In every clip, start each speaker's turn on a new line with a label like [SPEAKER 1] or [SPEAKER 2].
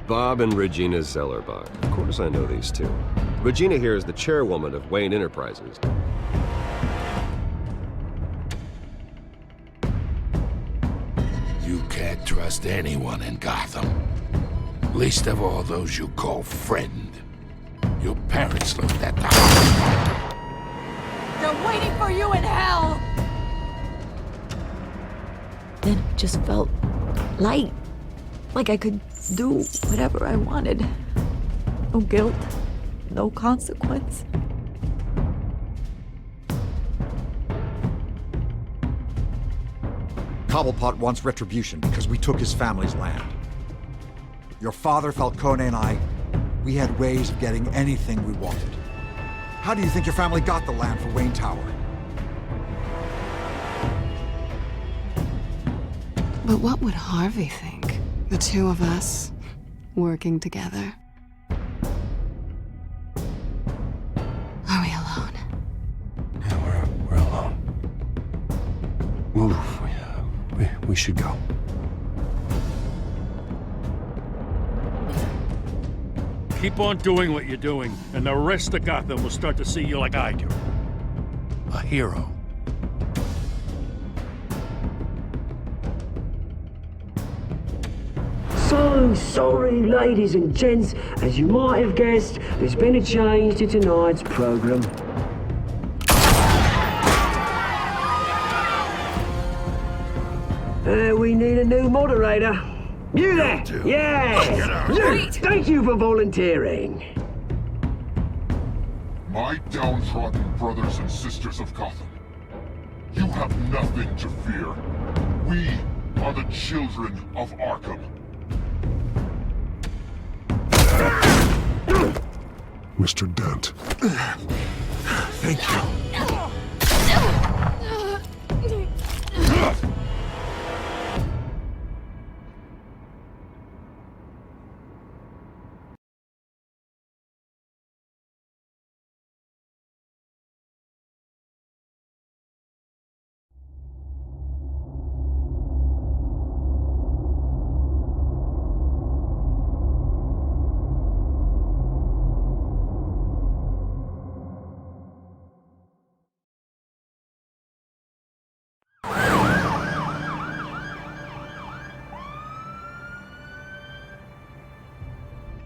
[SPEAKER 1] Bob and Regina Zellerbach. Of course I know these two. Regina here is the chairwoman of Wayne Enterprises.
[SPEAKER 2] You can't trust anyone in Gotham. Least of all those you call friend. Your parents left at the house.
[SPEAKER 3] They're waiting for you in hell!
[SPEAKER 4] Then it just felt light. Like I could do whatever I wanted. No guilt, no consequence.
[SPEAKER 5] Cobblepot wants retribution because we took his family's land. Your father, Falcone, and I, we had ways of getting anything we wanted. How do you think your family got the land for Wayne Tower?
[SPEAKER 6] But what would Harvey think? The two of us, working together. Are we alone?
[SPEAKER 7] Yeah, we're alone. Move. We should go.
[SPEAKER 8] Keep on doing what you're doing, and the rest of Gotham will start to see you like I do. A hero.
[SPEAKER 9] So sorry, ladies and gents. As you might have guessed, there's been a change to tonight's program. We need a new moderator. You there? Yeah! You! Thank you for volunteering.
[SPEAKER 2] My downtrodden brothers and sisters of Gotham, you have nothing to fear. We are the children of Arkham.
[SPEAKER 7] Mr. Dent.
[SPEAKER 2] Thank you.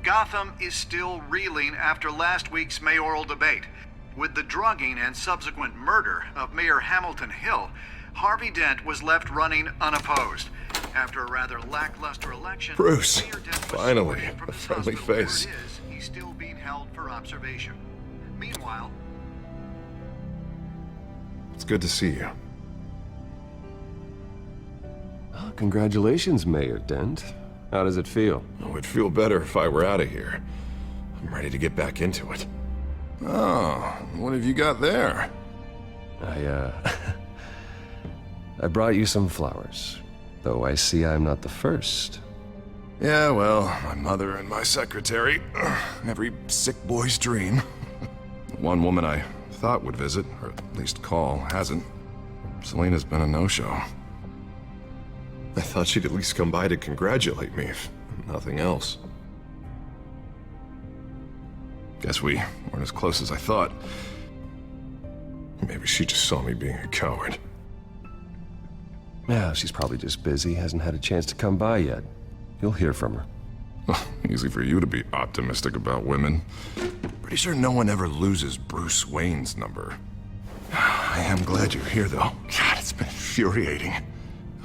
[SPEAKER 10] Gotham is still reeling after last week's mayoral debate. With the drugging and subsequent murder of Mayor Hamilton Hill, Harvey Dent was left running unopposed. After a rather lackluster election,
[SPEAKER 7] Bruce,
[SPEAKER 10] Mayor Dent was
[SPEAKER 7] finally,
[SPEAKER 10] separated from
[SPEAKER 7] a
[SPEAKER 10] his
[SPEAKER 7] friendly
[SPEAKER 10] husband. Where
[SPEAKER 7] face.
[SPEAKER 10] it is, he's still being held for observation. Meanwhile,
[SPEAKER 7] It's good to see you.
[SPEAKER 1] Oh, congratulations, Mayor Dent. How does it feel?
[SPEAKER 7] Oh, it'd feel better if I were out of here. I'm ready to get back into it. Oh, what have you got there?
[SPEAKER 1] I brought you some flowers. Though I see I'm not the first.
[SPEAKER 7] Yeah, well, my mother and my secretary. Every sick boy's dream. One woman I thought would visit, or at least call, hasn't. Selena's been a no-show. I thought she'd at least come by to congratulate me, if nothing else. Guess we weren't as close as I thought. Maybe she just saw me being a coward.
[SPEAKER 1] Yeah, she's probably just busy, hasn't had a chance to come by yet. You'll hear from her.
[SPEAKER 7] Easy for you to be optimistic about women. Pretty sure no one ever loses Bruce Wayne's number. I am glad you're here, though. God, it's been infuriating.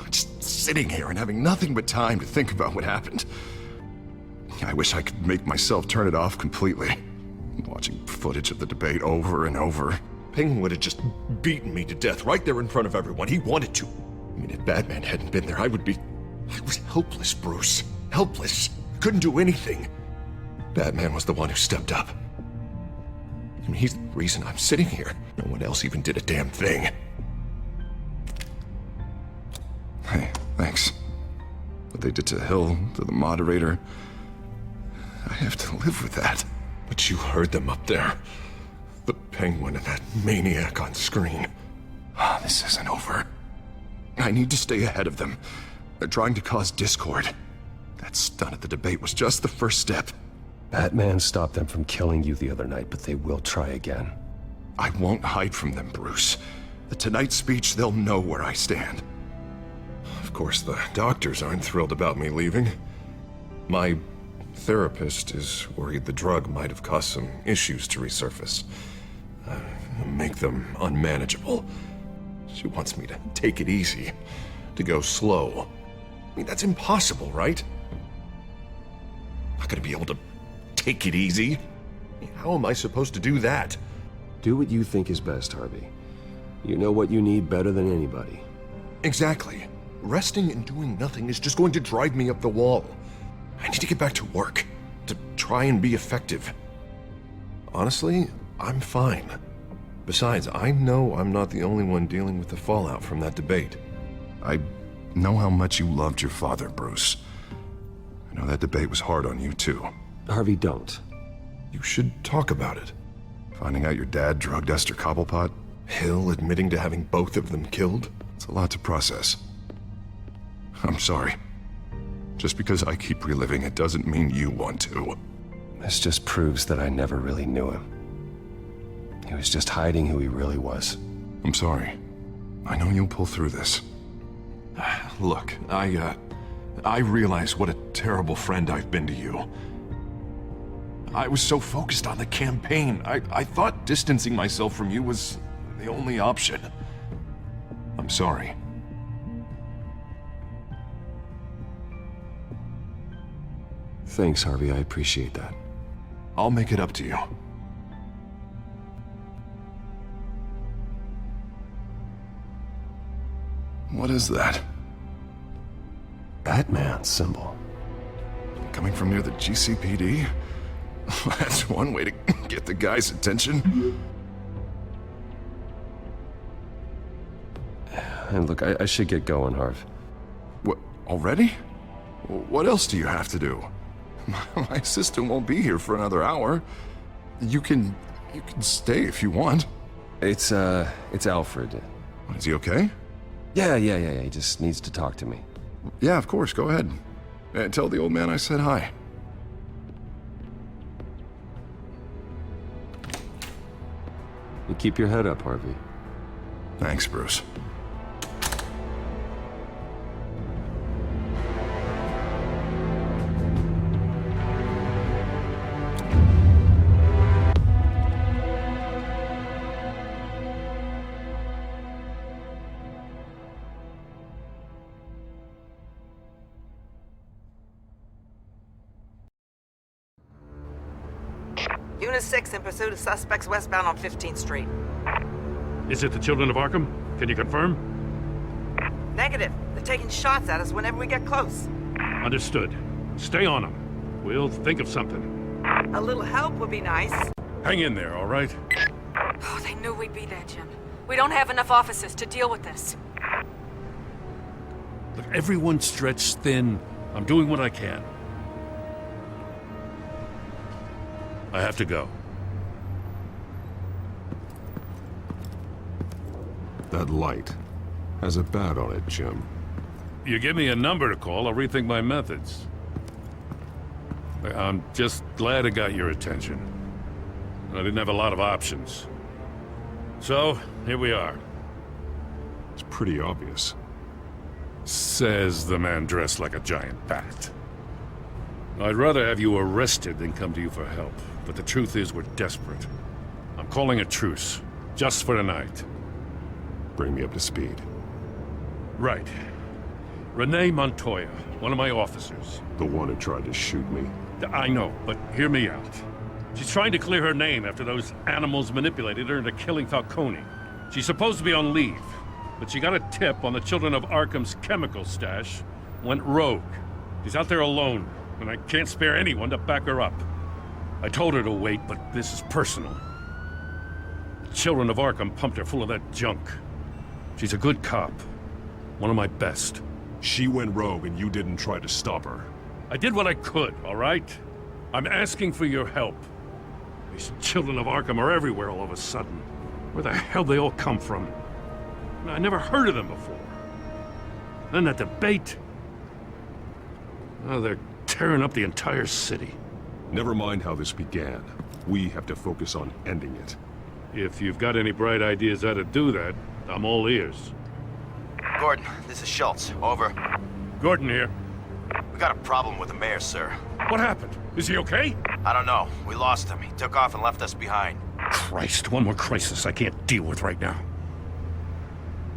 [SPEAKER 7] Just sitting here and having nothing but time to think about what happened. I wish I could make myself turn it off completely. Watching footage of the debate over and over. Penguin would have just beaten me to death right there in front of everyone. He wanted to. I mean, if Batman hadn't been there, I was helpless, Bruce. Helpless. Couldn't do anything. Batman was the one who stepped up. I mean, he's the reason I'm sitting here. No one else even did a damn thing. Hey, thanks. What they did to Hill, to the moderator, I have to live with that. But you heard them up there. The Penguin and that maniac on screen. This isn't over. I need to stay ahead of them. They're trying to cause discord. That stunt at the debate was just the first step.
[SPEAKER 1] Batman stopped them from killing you the other night, but they will try again.
[SPEAKER 7] I won't hide from them, Bruce. The Tonight speech, they'll know where I stand. Of course, the doctors aren't thrilled about me leaving. My therapist is worried the drug might have caused some issues to resurface. Make them unmanageable. She wants me to take it easy, to go slow. I mean, that's impossible, right? I'm not gonna be able to take it easy. How am I supposed to do that?
[SPEAKER 1] Do what you think is best, Harvey. You know what you need better than anybody.
[SPEAKER 7] Exactly. Resting and doing nothing is just going to drive me up the wall. I need to get back to work, to try and be effective. Honestly, I'm fine. Besides, I know I'm not the only one dealing with the fallout from that debate. I know how much you loved your father, Bruce. I know that debate was hard on you, too.
[SPEAKER 1] Harvey, don't.
[SPEAKER 7] You should talk about it. Finding out your dad drugged Esther Cobblepot, Hill admitting to having both of them killed. It's a lot to process. I'm sorry. Just because I keep reliving it doesn't mean you want to.
[SPEAKER 1] This just proves that I never really knew him. He was just hiding who he really was.
[SPEAKER 7] I'm sorry. I know you'll pull through this. Look, I realize what a terrible friend I've been to you. I was so focused on the campaign. I thought distancing myself from you was the only option. I'm sorry.
[SPEAKER 1] Thanks, Harvey. I appreciate that.
[SPEAKER 7] I'll make it up to you. What is that?
[SPEAKER 1] Batman's symbol.
[SPEAKER 7] Coming from near the GCPD? That's one way to get the guy's attention.
[SPEAKER 1] And look, I should get going, Harv.
[SPEAKER 7] What, already? What else do you have to do? My assistant won't be here for another hour. You can stay if you want.
[SPEAKER 1] It's Alfred.
[SPEAKER 7] Is he okay?
[SPEAKER 1] Yeah. He just needs to talk to me.
[SPEAKER 7] Yeah, of course. Go ahead. Tell the old man I said hi.
[SPEAKER 1] You keep your head up, Harvey.
[SPEAKER 7] Thanks, Bruce.
[SPEAKER 11] Unit 6 in pursuit of suspects westbound on 15th Street.
[SPEAKER 8] Is it the Children of Arkham? Can you confirm?
[SPEAKER 11] Negative. They're taking shots at us whenever we get close.
[SPEAKER 8] Understood. Stay on them. We'll think of something.
[SPEAKER 11] A little help would be nice.
[SPEAKER 8] Hang in there, all right?
[SPEAKER 3] Oh, they knew we'd be there, Jim. We don't have enough officers to deal with this.
[SPEAKER 8] Look, everyone's stretched thin. I'm doing what I can. I have to go.
[SPEAKER 1] That light has a bat on it, Jim.
[SPEAKER 8] You give me a number to call, I'll rethink my methods. I'm just glad I got your attention. I didn't have a lot of options. So, here we are.
[SPEAKER 1] It's pretty obvious.
[SPEAKER 8] Says the man dressed like a giant bat. I'd rather have you arrested than come to you for help. But the truth is, we're desperate. I'm calling a truce, just for tonight.
[SPEAKER 1] Bring me up to speed.
[SPEAKER 8] Right. Renee Montoya, one of my officers.
[SPEAKER 1] The one who tried to shoot me.
[SPEAKER 8] I know, but hear me out. She's trying to clear her name after those animals manipulated her into killing Falcone. She's supposed to be on leave, but she got a tip on the Children of Arkham's chemical stash, went rogue. She's out there alone, and I can't spare anyone to back her up. I told her to wait, but this is personal. The Children of Arkham pumped her full of that junk. She's a good cop. One of my best.
[SPEAKER 12] She went rogue and you didn't try to stop her.
[SPEAKER 8] I did what I could, all right? I'm asking for your help. These Children of Arkham are everywhere all of a sudden. Where the hell they all come from? I never heard of them before. Then that debate. Oh, they're tearing up the entire city.
[SPEAKER 12] Never mind how this began. We have to focus on ending it.
[SPEAKER 8] If you've got any bright ideas how to do that, I'm all ears.
[SPEAKER 13] Gordon, this is Schultz. Over.
[SPEAKER 8] Gordon here.
[SPEAKER 13] We got a problem with the mayor, sir.
[SPEAKER 8] What happened? Is he okay?
[SPEAKER 13] I don't know. We lost him. He took off and left us behind.
[SPEAKER 8] Christ, one more crisis I can't deal with right now.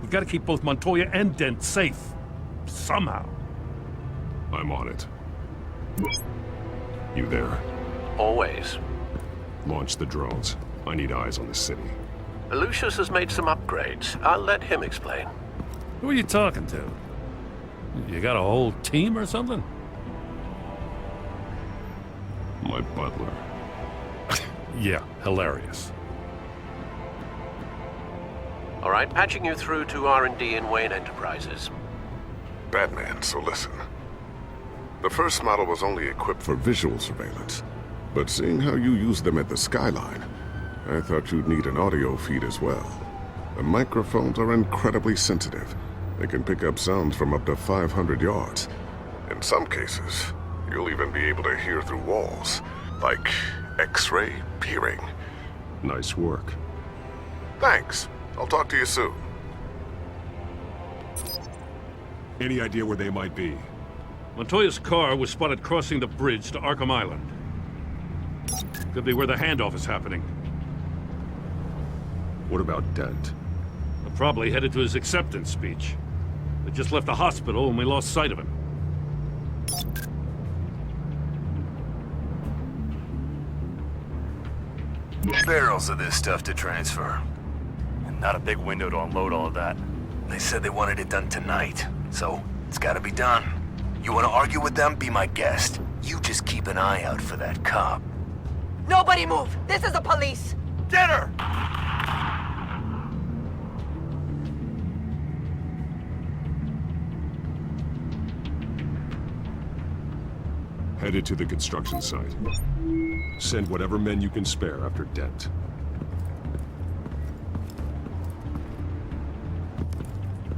[SPEAKER 8] We've got to keep both Montoya and Dent safe. Somehow.
[SPEAKER 12] I'm on it. You there?
[SPEAKER 1] Always.
[SPEAKER 12] Launch the drones. I need eyes on the city.
[SPEAKER 1] Lucius has made some upgrades. I'll let him explain.
[SPEAKER 8] Who are you talking to? You got a whole team or something?
[SPEAKER 12] My butler.
[SPEAKER 8] Yeah, hilarious.
[SPEAKER 1] All right, patching you through to R&D in Wayne Enterprises.
[SPEAKER 7] Batman, so listen. The first model was only equipped for visual surveillance. But seeing how you use them at the skyline, I thought you'd need an audio feed as well. The microphones are incredibly sensitive. They can pick up sounds from up to 500 yards. In some cases, you'll even be able to hear through walls, like X-ray peering.
[SPEAKER 12] Nice work.
[SPEAKER 7] Thanks. I'll talk to you soon.
[SPEAKER 12] Any idea where they might be?
[SPEAKER 8] Montoya's car was spotted crossing the bridge to Arkham Island. Could be where the handoff is happening.
[SPEAKER 12] What about Dent?
[SPEAKER 8] They're probably headed to his acceptance speech. They just left the hospital and we lost sight of him.
[SPEAKER 14] Barrels of this stuff to transfer. And not a big window to unload all of that. They said they wanted it done tonight, so it's gotta be done. You wanna argue with them? Be my guest. You just keep an eye out for that cop.
[SPEAKER 11] Nobody move! This is the police!
[SPEAKER 14] Get her!
[SPEAKER 12] Headed to the construction site. Send whatever men you can spare after Dent.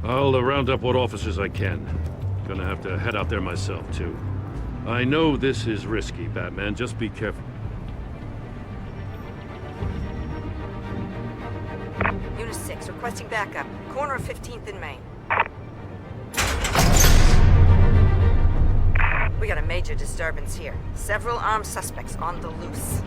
[SPEAKER 8] I'll round up what officers I can. Gonna have to head out there myself, too. I know this is risky, Batman. Just be careful.
[SPEAKER 11] Unit 6, requesting backup. Corner of 15th and Main. We got a major disturbance here. Several armed suspects on the loose.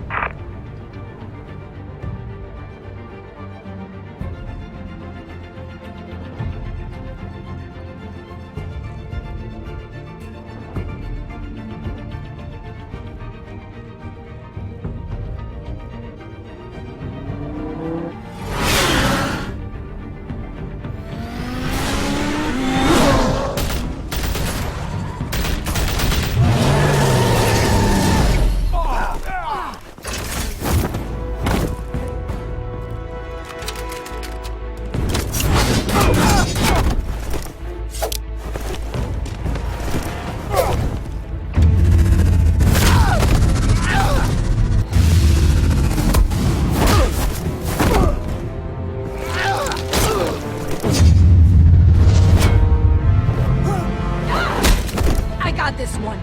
[SPEAKER 4] This one.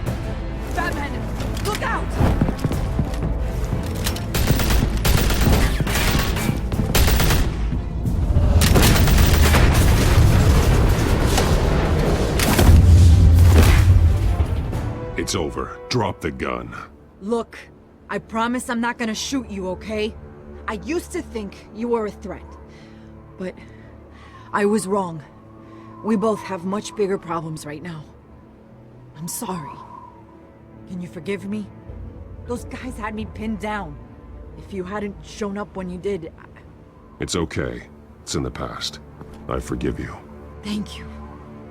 [SPEAKER 4] Batman, look out!
[SPEAKER 12] It's over. Drop the gun.
[SPEAKER 4] Look, I promise I'm not gonna shoot you, okay? I used to think you were a threat, but I was wrong. We both have much bigger problems right now. I'm sorry. Can you forgive me? Those guys had me pinned down. If you hadn't shown up when you did...
[SPEAKER 12] It's okay. It's in the past. I forgive you.
[SPEAKER 4] Thank you.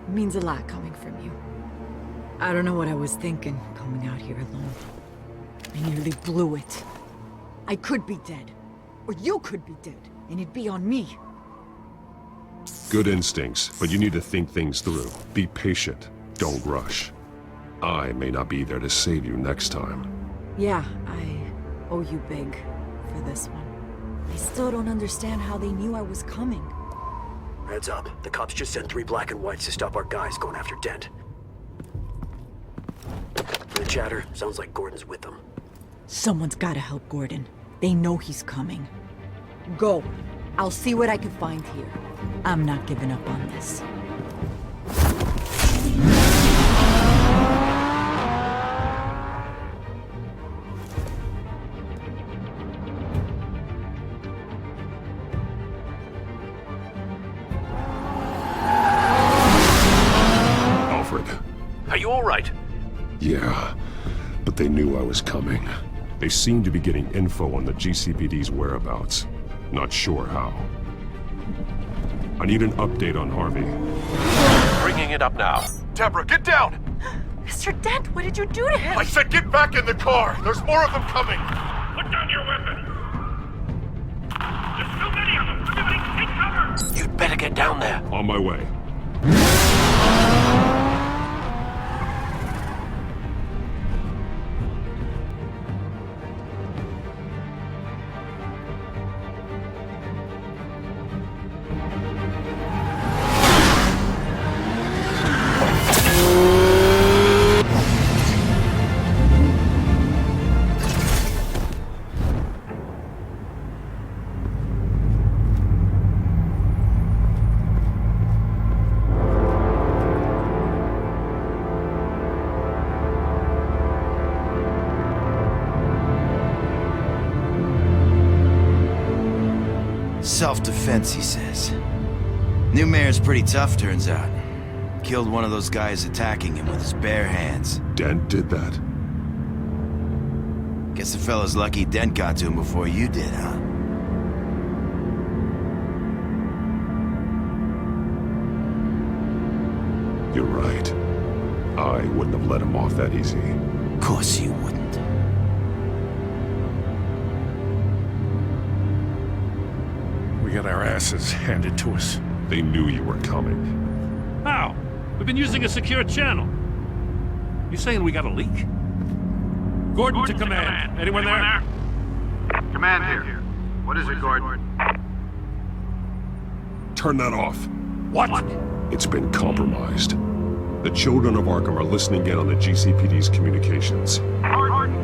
[SPEAKER 4] It means a lot coming from you. I don't know what I was thinking, coming out here alone. I nearly blew it. I could be dead. Or you could be dead, and it'd be on me.
[SPEAKER 12] Good instincts, but you need to think things through. Be patient. Don't rush. I may not be there to save you next time.
[SPEAKER 4] Yeah, I owe you big for this one. I still don't understand how they knew I was coming.
[SPEAKER 9] Heads up. The cops just sent 3 black and whites to stop our guys going after Dent. the chatter? Sounds like Gordon's with them.
[SPEAKER 4] Someone's gotta help Gordon. They know he's coming. Go. I'll see what I can find here. I'm not giving up on this.
[SPEAKER 12] Alfred.
[SPEAKER 14] Are you all right?
[SPEAKER 12] Yeah, but they knew I was coming. They seem to be getting info on the GCPD's whereabouts. Not sure how. I need an update on Harvey.
[SPEAKER 14] Bringing it up now. Deborah, get down!
[SPEAKER 3] Mr. Dent, what did you do to him?
[SPEAKER 14] I said get back in the car! There's more of them coming!
[SPEAKER 8] Put down your weapon! There's too many of them! Everybody take cover!
[SPEAKER 14] You'd better get down there.
[SPEAKER 12] On my way.
[SPEAKER 15] Self-defense, he says. New mayor's pretty tough, turns out. Killed one of those guys attacking him with his bare hands.
[SPEAKER 12] Dent did that?
[SPEAKER 15] Guess the fella's lucky Dent got to him before you did, huh?
[SPEAKER 12] You're right. I wouldn't have let him off that easy.
[SPEAKER 15] Of course you wouldn't.
[SPEAKER 8] We got our asses handed to us.
[SPEAKER 12] They knew you were coming.
[SPEAKER 8] How? We've been using a secure channel. You saying we got a leak? Gordon to command. Anyone there?
[SPEAKER 10] Command here. What is it, Gordon?
[SPEAKER 12] Turn that off.
[SPEAKER 8] What?
[SPEAKER 12] It's been compromised. The children of Arkham are listening in on the GCPD's communications.
[SPEAKER 8] Gordon,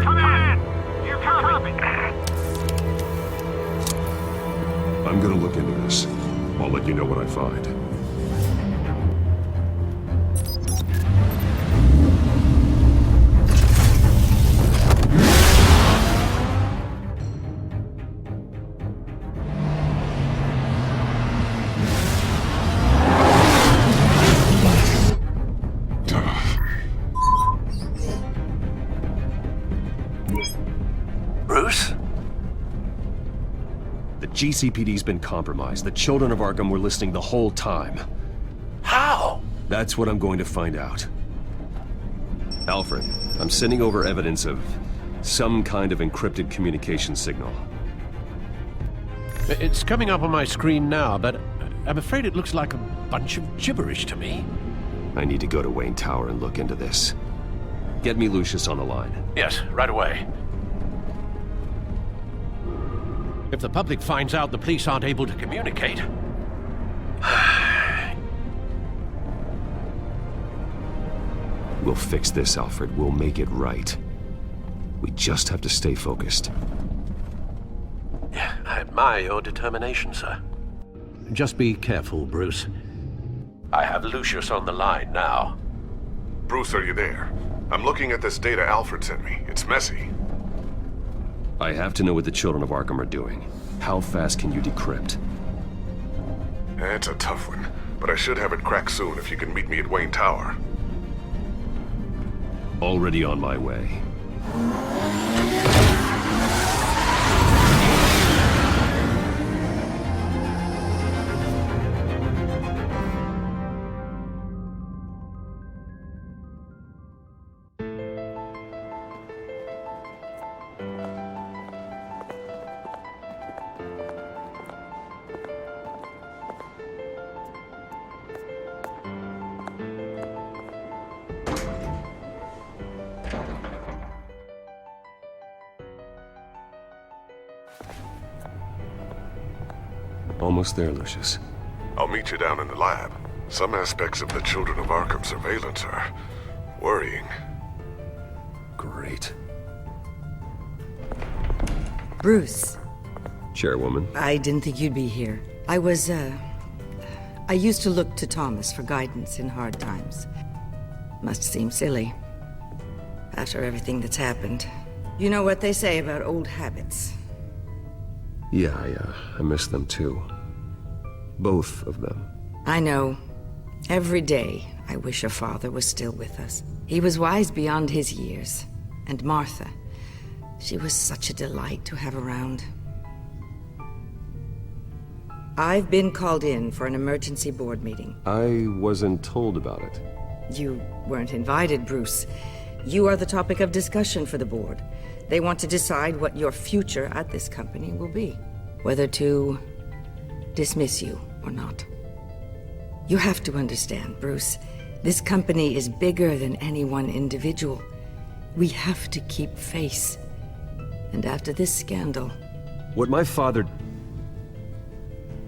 [SPEAKER 8] command! You copy?
[SPEAKER 12] I'm gonna look into this. I'll let you know what I find.
[SPEAKER 14] Bruce?
[SPEAKER 1] The GCPD's been compromised. The children of Arkham were listening the whole time.
[SPEAKER 14] How?
[SPEAKER 1] That's what I'm going to find out. Alfred, I'm sending over evidence of some kind of encrypted communication signal.
[SPEAKER 16] It's coming up on my screen now, but I'm afraid it looks like a bunch of gibberish to me.
[SPEAKER 1] I need to go to Wayne Tower and look into this. Get me Lucius on the line.
[SPEAKER 14] Yes, right away.
[SPEAKER 16] If the public finds out the police aren't able to communicate...
[SPEAKER 1] We'll fix this, Alfred. We'll make it right. We just have to stay focused.
[SPEAKER 14] I admire your determination, sir.
[SPEAKER 16] Just be careful, Bruce.
[SPEAKER 14] I have Lucius on the line now.
[SPEAKER 7] Bruce, are you there? I'm looking at this data Alfred sent me. It's messy.
[SPEAKER 1] I have to know what the children of Arkham are doing. How fast can you decrypt?
[SPEAKER 7] It's a tough one, but I should have it cracked soon if you can meet me at Wayne Tower.
[SPEAKER 1] Already on my way. Almost there, Lucius.
[SPEAKER 7] I'll meet you down in the lab. Some aspects of the Children of Arkham surveillance are worrying.
[SPEAKER 1] Great.
[SPEAKER 17] Bruce.
[SPEAKER 1] Chairwoman.
[SPEAKER 17] I didn't think you'd be here. I used to look to Thomas for guidance in hard times. Must seem silly. After everything that's happened. You know what they say about old habits.
[SPEAKER 1] Yeah, I miss them too. Both of them.
[SPEAKER 17] I know. Every day, I wish a father was still with us. He was wise beyond his years. And Martha, she was such a delight to have around. I've been called in for an emergency board meeting.
[SPEAKER 1] I wasn't told about it.
[SPEAKER 17] You weren't invited, Bruce. You are the topic of discussion for the board. They want to decide what your future at this company will be. Whether to dismiss you or not. You have to understand, Bruce. This company is bigger than any one individual. We have to keep face. And after this scandal...
[SPEAKER 1] What my father...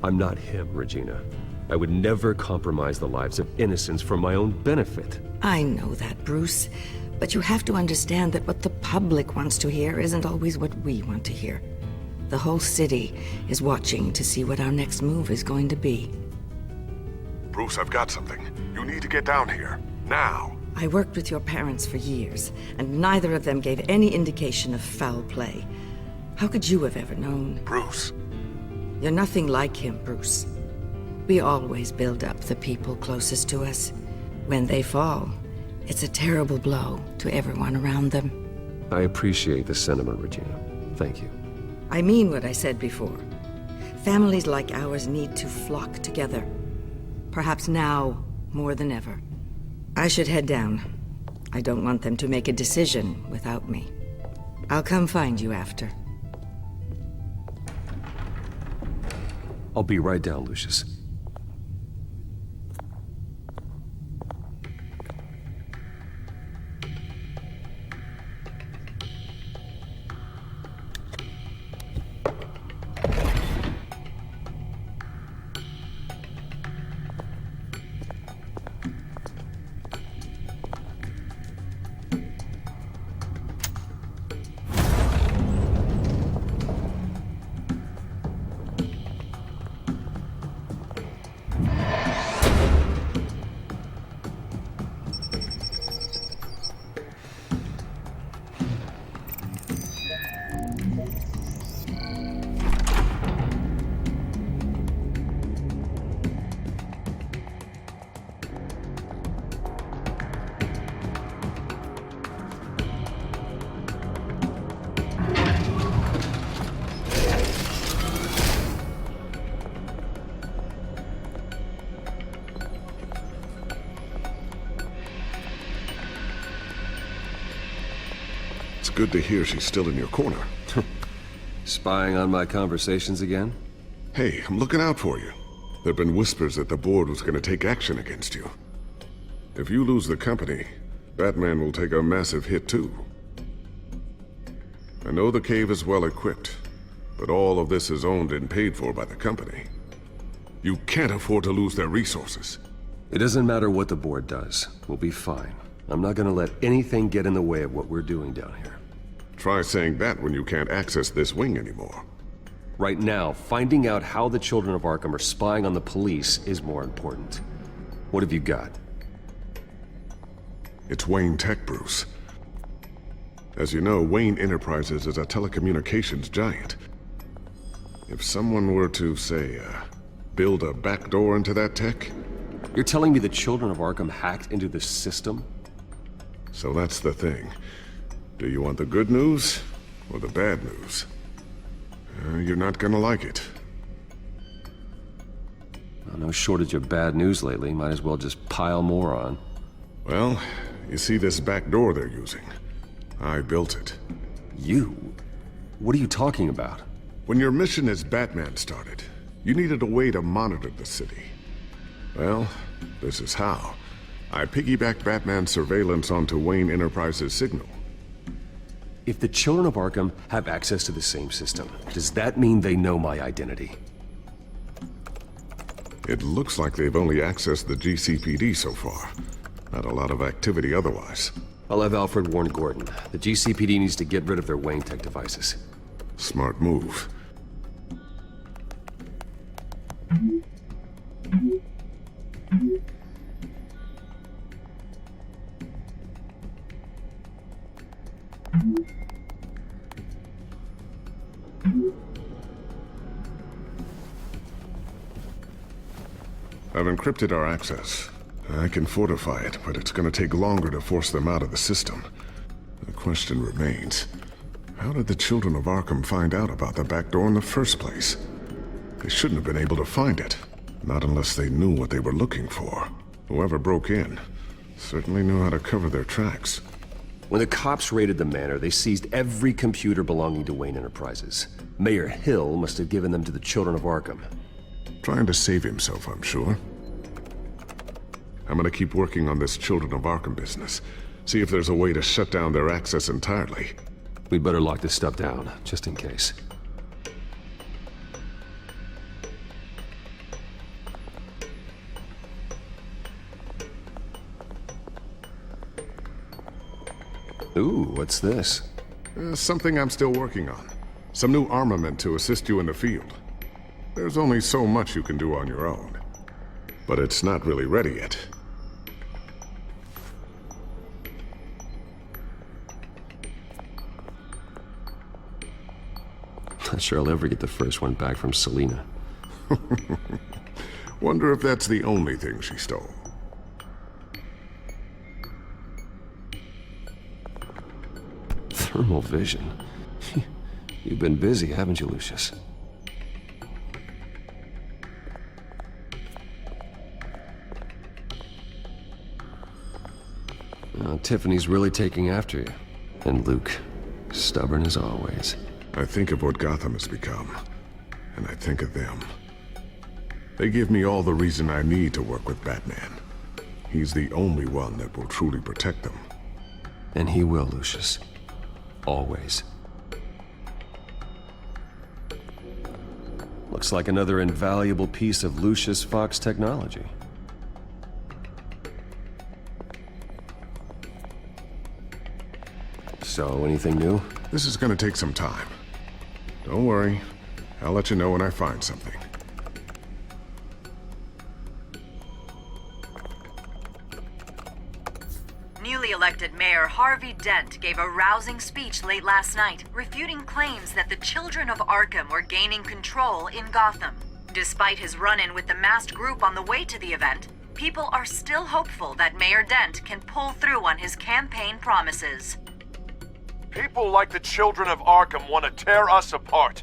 [SPEAKER 1] I'm not him, Regina. I would never compromise the lives of innocents for my own benefit.
[SPEAKER 17] I know that, Bruce. But you have to understand that what the public wants to hear isn't always what we want to hear. The whole city is watching to see what our next move is going to be.
[SPEAKER 7] Bruce, I've got something. You need to get down here. Now.
[SPEAKER 17] I worked with your parents for years, and neither of them gave any indication of foul play. How could you have ever known?
[SPEAKER 7] Bruce.
[SPEAKER 17] You're nothing like him, Bruce. We always build up the people closest to us. When they fall, it's a terrible blow to everyone around them.
[SPEAKER 1] I appreciate the sentiment, Regina. Thank you.
[SPEAKER 17] I mean what I said before. Families like ours need to flock together. Perhaps now, more than ever. I should head down. I don't want them to make a decision without me. I'll come find you after.
[SPEAKER 1] I'll be right down, Lucius.
[SPEAKER 7] It's good to hear she's still in your corner.
[SPEAKER 1] Spying on my conversations again?
[SPEAKER 7] Hey, I'm looking out for you. There've been whispers that the board was going to take action against you. If you lose the company, Batman will take a massive hit too. I know the cave is well equipped, but all of this is owned and paid for by the company. You can't afford to lose their resources.
[SPEAKER 1] It doesn't matter what the board does. We'll be fine. I'm not gonna let anything get in the way of what we're doing down here.
[SPEAKER 7] Try saying that when you can't access this wing anymore.
[SPEAKER 1] Right now, finding out how the children of Arkham are spying on the police is more important. What have you got?
[SPEAKER 7] It's Wayne Tech, Bruce. As you know, Wayne Enterprises is a telecommunications giant. If someone were to, say, build a backdoor into that tech...
[SPEAKER 1] You're telling me the children of Arkham hacked into this system?
[SPEAKER 7] So that's the thing. Do you want the good news or the bad news? You're not gonna like it.
[SPEAKER 1] Well, no shortage of bad news lately. Might as well just pile more on.
[SPEAKER 7] Well, you see this back door they're using? I built it.
[SPEAKER 1] You? What are you talking about?
[SPEAKER 7] When your mission as Batman started, you needed a way to monitor the city. Well, this is how. I piggybacked Batman's surveillance onto Wayne Enterprises' signal.
[SPEAKER 1] If the children of Arkham have access to the same system, does that mean they know my identity?
[SPEAKER 7] It looks like they've only accessed the GCPD so far. Not a lot of activity otherwise.
[SPEAKER 1] I'll have Alfred warn Gordon. The GCPD needs to get rid of their Wayne Tech devices.
[SPEAKER 7] Smart move. I've encrypted our access. I can fortify it, but it's gonna take longer to force them out of the system. The question remains, how did the children of Arkham find out about the back door in the first place? They shouldn't have been able to find it. Not unless they knew what they were looking for. Whoever broke in certainly knew how to cover their tracks.
[SPEAKER 1] When the cops raided the manor, they seized every computer belonging to Wayne Enterprises. Mayor Hill must have given them to the children of Arkham.
[SPEAKER 7] Trying to save himself, I'm sure. I'm gonna keep working on this Children of Arkham business. See if there's a way to shut down their access entirely.
[SPEAKER 1] We'd better lock this stuff down, just in case. Ooh, what's this?
[SPEAKER 7] Something I'm still working on. Some new armament to assist you in the field. There's only so much you can do on your own. But it's not really ready yet.
[SPEAKER 1] Not sure I'll ever get the first one back from Selina.
[SPEAKER 7] Wonder if that's the only thing she stole.
[SPEAKER 1] Thermal vision. You've been busy, haven't you, Lucius? Tiffany's really taking after you. And Luke, stubborn as always.
[SPEAKER 7] I think of what Gotham has become, and I think of them. They give me all the reason I need to work with Batman. He's the only one that will truly protect them.
[SPEAKER 1] And he will, Lucius. Always. Looks like another invaluable piece of Lucius Fox technology. So, anything new?
[SPEAKER 7] This is gonna take some time. Don't worry. I'll let you know when I find something.
[SPEAKER 18] Newly elected Mayor Harvey Dent gave a rousing speech late last night, refuting claims that the children of Arkham were gaining control in Gotham. Despite his run-in with the masked group on the way to the event, people are still hopeful that Mayor Dent can pull through on his campaign promises.
[SPEAKER 19] People like the children of Arkham want to tear us apart.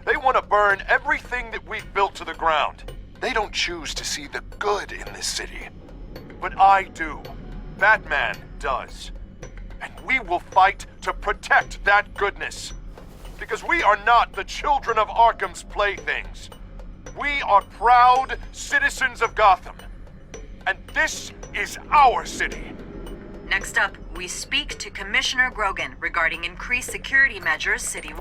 [SPEAKER 19] They want to burn everything that we've built to the ground. They don't choose to see the good in this city. But I do. Batman does. And we will fight to protect that goodness. Because we are not the children of Arkham's playthings. We are proud citizens of Gotham. And this is our city.
[SPEAKER 18] Next up, we speak to Commissioner Grogan regarding increased security measures city.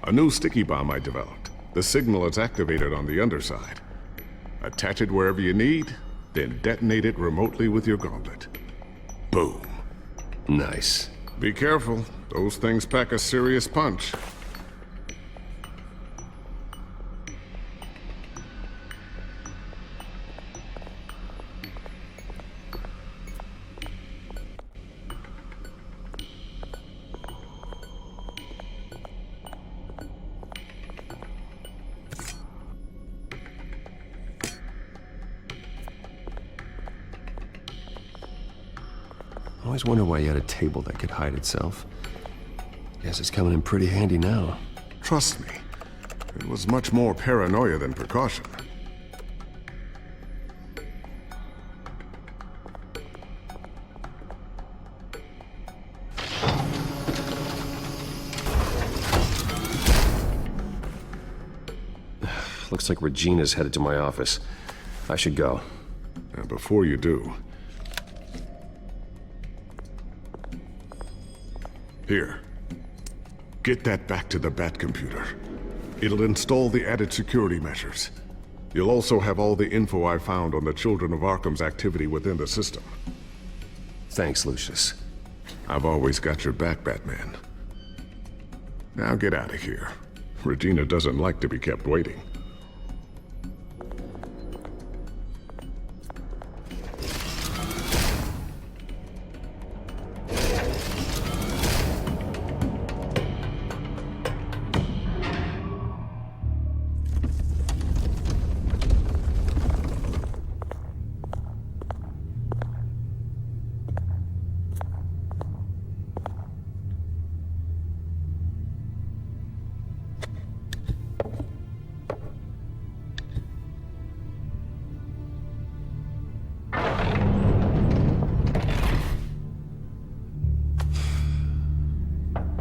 [SPEAKER 7] A new sticky bomb I developed. The signal is activated on the underside. Attach it wherever you need, then detonate it remotely with your gauntlet. Boom.
[SPEAKER 1] Nice.
[SPEAKER 7] Be careful. Those things pack a serious punch.
[SPEAKER 1] I always wondered why you had a table that could hide itself. Guess it's coming in pretty handy now.
[SPEAKER 7] Trust me, it was much more paranoia than precaution.
[SPEAKER 1] Looks like Regina's headed to my office. I should go.
[SPEAKER 7] And before you do... Here. Get that back to the Bat computer. It'll install the added security measures. You'll also have all the info I found on the Children of Arkham's activity within the system.
[SPEAKER 1] Thanks, Lucius.
[SPEAKER 7] I've always got your back, Batman. Now get out of here. Regina doesn't like to be kept waiting.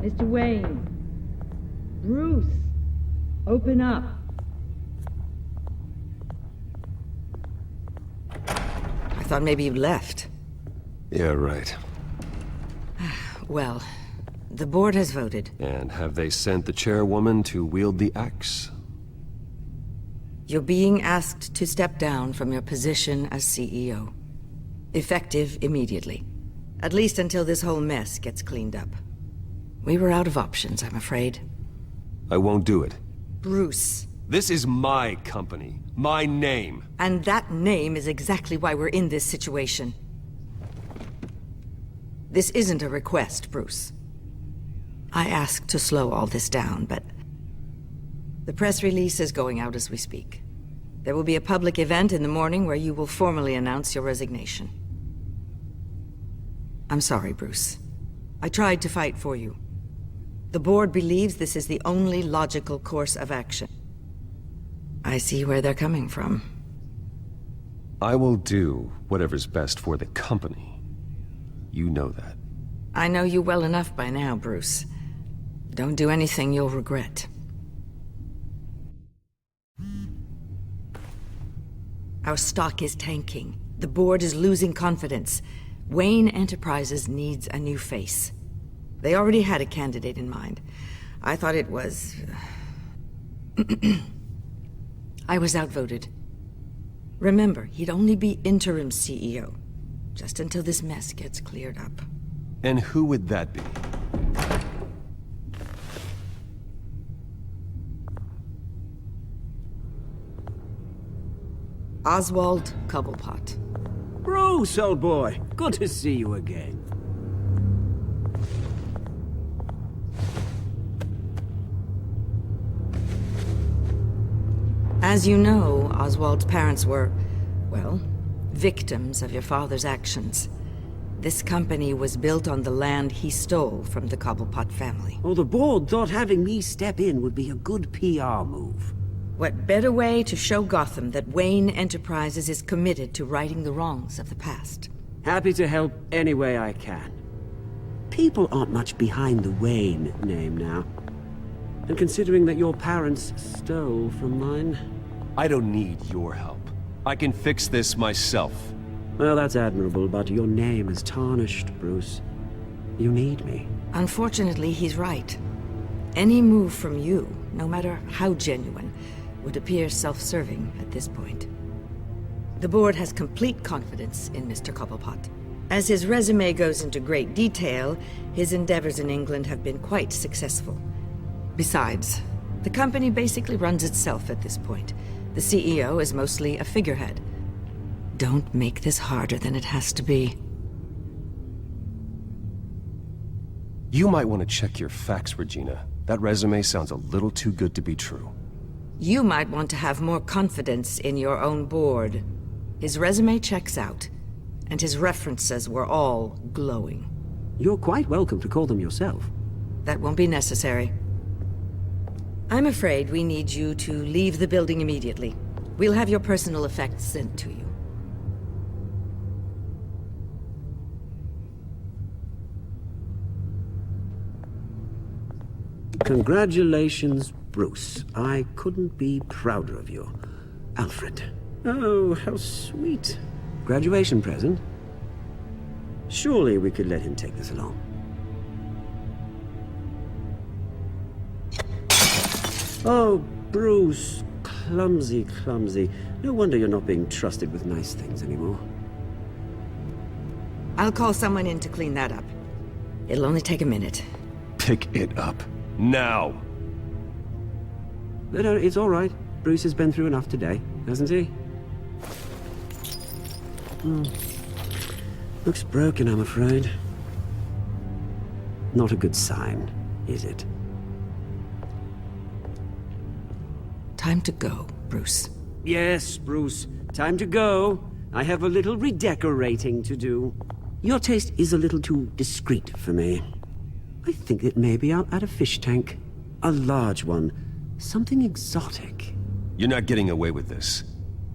[SPEAKER 4] Mr. Wayne. Bruce. Open up.
[SPEAKER 17] I thought maybe you left.
[SPEAKER 1] Yeah, right.
[SPEAKER 17] Well, the board has voted.
[SPEAKER 1] And have they sent the chairwoman to wield the axe?
[SPEAKER 17] You're being asked to step down from your position as CEO. Effective immediately. At least until this whole mess gets cleaned up. We were out of options, I'm afraid.
[SPEAKER 1] I won't do it.
[SPEAKER 17] Bruce.
[SPEAKER 1] This is my company. My name.
[SPEAKER 17] And that name is exactly why we're in this situation. This isn't a request, Bruce. I asked to slow all this down, but the press release is going out as we speak. There will be a public event in the morning where you will formally announce your resignation. I'm sorry, Bruce. I tried to fight for you. The board believes this is the only logical course of action. I see where they're coming from.
[SPEAKER 1] I will do whatever's best for the company. You know that.
[SPEAKER 17] I know you well enough by now, Bruce. Don't do anything you'll regret. Our stock is tanking. The board is losing confidence. Wayne Enterprises needs a new face. They already had a candidate in mind. I thought it was... I was outvoted. Remember, he'd only be interim CEO, just until this mess gets cleared up.
[SPEAKER 1] And who would that be?
[SPEAKER 17] Oswald Cobblepot.
[SPEAKER 9] Bruce, old boy. Good to see you again.
[SPEAKER 17] As you know, Oswald's parents were, well, victims of your father's actions. This company was built on the land he stole from the Cobblepot family.
[SPEAKER 9] Well, the board thought having me step in would be a good PR move.
[SPEAKER 17] What better way to show Gotham that Wayne Enterprises is committed to righting the wrongs of the past?
[SPEAKER 9] Happy to help any way I can. People aren't much behind the Wayne name now. And considering that your parents stole from mine...
[SPEAKER 1] I don't need your help. I can fix this myself.
[SPEAKER 9] Well, that's admirable, but your name is tarnished, Bruce. You need me.
[SPEAKER 17] Unfortunately, he's right. Any move from you, no matter how genuine, would appear self-serving at this point. The board has complete confidence in Mr. Cobblepot. As his resume goes into great detail, his endeavors in England have been quite successful. Besides, the company basically runs itself at this point. The CEO is mostly a figurehead. Don't make this harder than it has to be.
[SPEAKER 1] You might want to check your facts, Regina. That resume sounds a little too good to be true.
[SPEAKER 17] You might want to have more confidence in your own board. His resume checks out, and his references were all glowing.
[SPEAKER 9] You're quite welcome to call them yourself.
[SPEAKER 17] That won't be necessary. I'm afraid we need you to leave the building immediately. We'll have your personal effects sent to you.
[SPEAKER 9] Congratulations, Bruce. I couldn't be prouder of you. Alfred. Oh, how sweet. Graduation present? Surely we could let him take this along. Oh, Bruce. clumsy, clumsy. No wonder you're not being trusted with nice things anymore.
[SPEAKER 17] I'll call someone in to clean that up. It'll only take a minute.
[SPEAKER 1] Pick it up. Now!
[SPEAKER 9] No, it's all right. Bruce has been through enough today, hasn't he? Looks broken, I'm afraid. Not a good sign, is it?
[SPEAKER 17] Time to go, Bruce.
[SPEAKER 9] Yes, Bruce. Time to go. I have a little redecorating to do. Your taste is a little too discreet for me. I think that maybe I'll add a fish tank. A large one. Something exotic.
[SPEAKER 1] You're not getting away with this.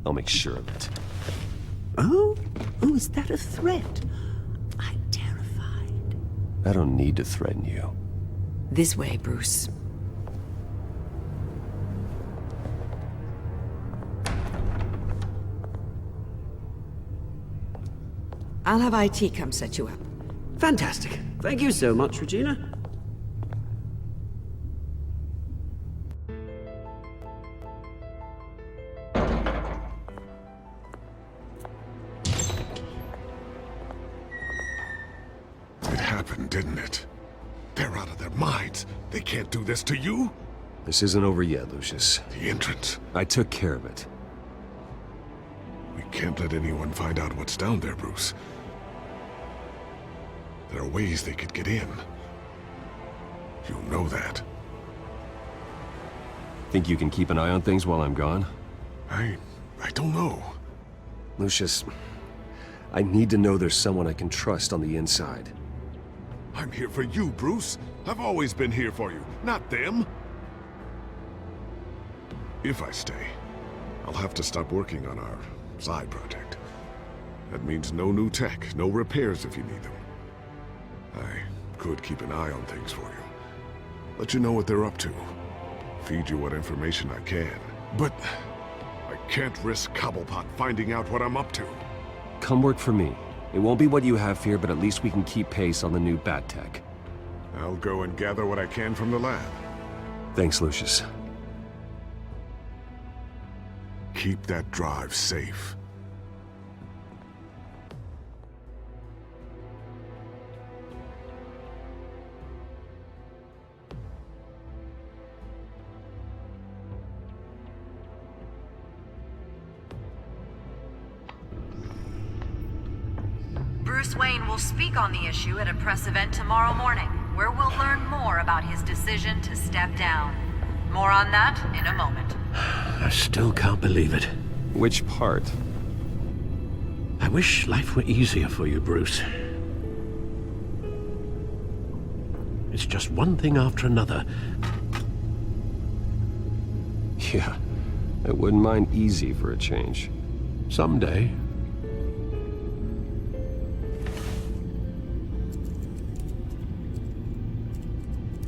[SPEAKER 1] I'll make sure of it.
[SPEAKER 9] Oh? Oh, is that a threat? I'm terrified.
[SPEAKER 1] I don't need to threaten you.
[SPEAKER 17] This way, Bruce. I'll have IT come set you up.
[SPEAKER 9] Fantastic. Thank you so much, Regina.
[SPEAKER 7] It happened, didn't it? They're out of their minds. They can't do this to you?
[SPEAKER 1] This isn't over yet, Lucius.
[SPEAKER 7] The entrance.
[SPEAKER 1] I took care of it.
[SPEAKER 7] We can't let anyone find out what's down there, Bruce. There are ways they could get in. You know that.
[SPEAKER 1] Think you can keep an eye on things while I'm gone?
[SPEAKER 7] I don't know.
[SPEAKER 1] Lucius, I need to know there's someone I can trust on the inside.
[SPEAKER 7] I'm here for you, Bruce. I've always been here for you, not them. If I stay, I'll have to stop working on our side project. That means no new tech, no repairs if you need them. I could keep an eye on things for you. Let you know what they're up to. Feed you what information I can. But I can't risk Cobblepot finding out what I'm up to.
[SPEAKER 1] Come work for me. It won't be what you have here, but at least we can keep pace on the new bat tech.
[SPEAKER 7] I'll go and gather what I can from the lab.
[SPEAKER 1] Thanks, Lucius.
[SPEAKER 7] Keep that drive safe.
[SPEAKER 18] Bruce Wayne will speak on the issue at a press event tomorrow morning, where we'll learn more about his decision to step down. More on that in a moment.
[SPEAKER 16] I still can't believe it.
[SPEAKER 1] Which part?
[SPEAKER 16] I wish life were easier for you, Bruce. It's just one thing after another.
[SPEAKER 1] Yeah, I wouldn't mind easy for a change.
[SPEAKER 16] Someday.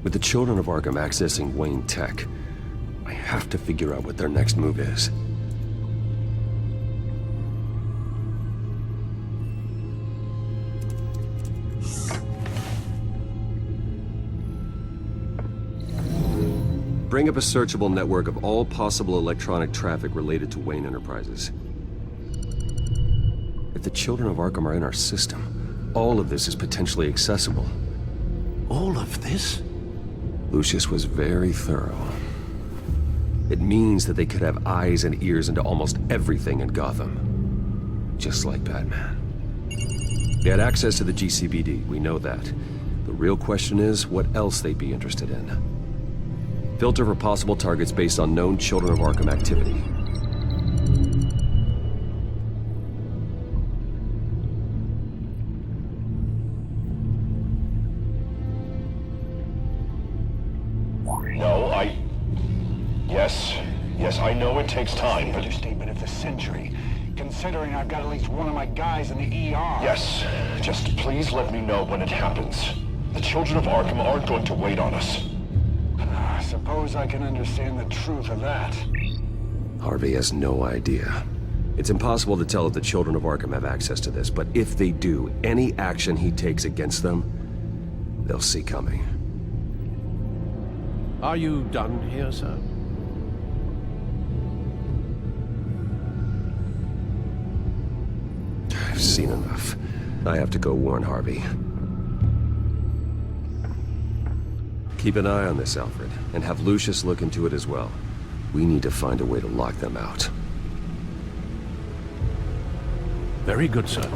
[SPEAKER 1] With the children of Arkham accessing Wayne Tech, I have to figure out what their next move is. Bring up a searchable network of all possible electronic traffic related to Wayne Enterprises. If the children of Arkham are in our system, all of this is potentially accessible.
[SPEAKER 16] All of this?
[SPEAKER 1] Lucius was very thorough. It means that they could have eyes and ears into almost everything in Gotham. Just like Batman. They had access to the GCPD, we know that. The real question is, what else they'd be interested in. Filter for possible targets based on known Children of Arkham activity.
[SPEAKER 20] No, Yes, I know it takes time, but...
[SPEAKER 21] Understatement of the century, considering I've got at least one of my guys in the ER.
[SPEAKER 20] Yes, just please let me know when it happens. The Children of Arkham aren't going to wait on us.
[SPEAKER 21] I suppose I can understand the truth of that.
[SPEAKER 1] Harvey has no idea. It's impossible to tell if the Children of Arkham have access to this, but if they do, any action he takes against them, they'll see coming.
[SPEAKER 16] Are you done here, sir?
[SPEAKER 1] I've seen enough. I have to go warn Harvey. Keep an eye on this, Alfred, and have Lucius look into it as well. We need to find a way to lock them out.
[SPEAKER 16] Very good, sir.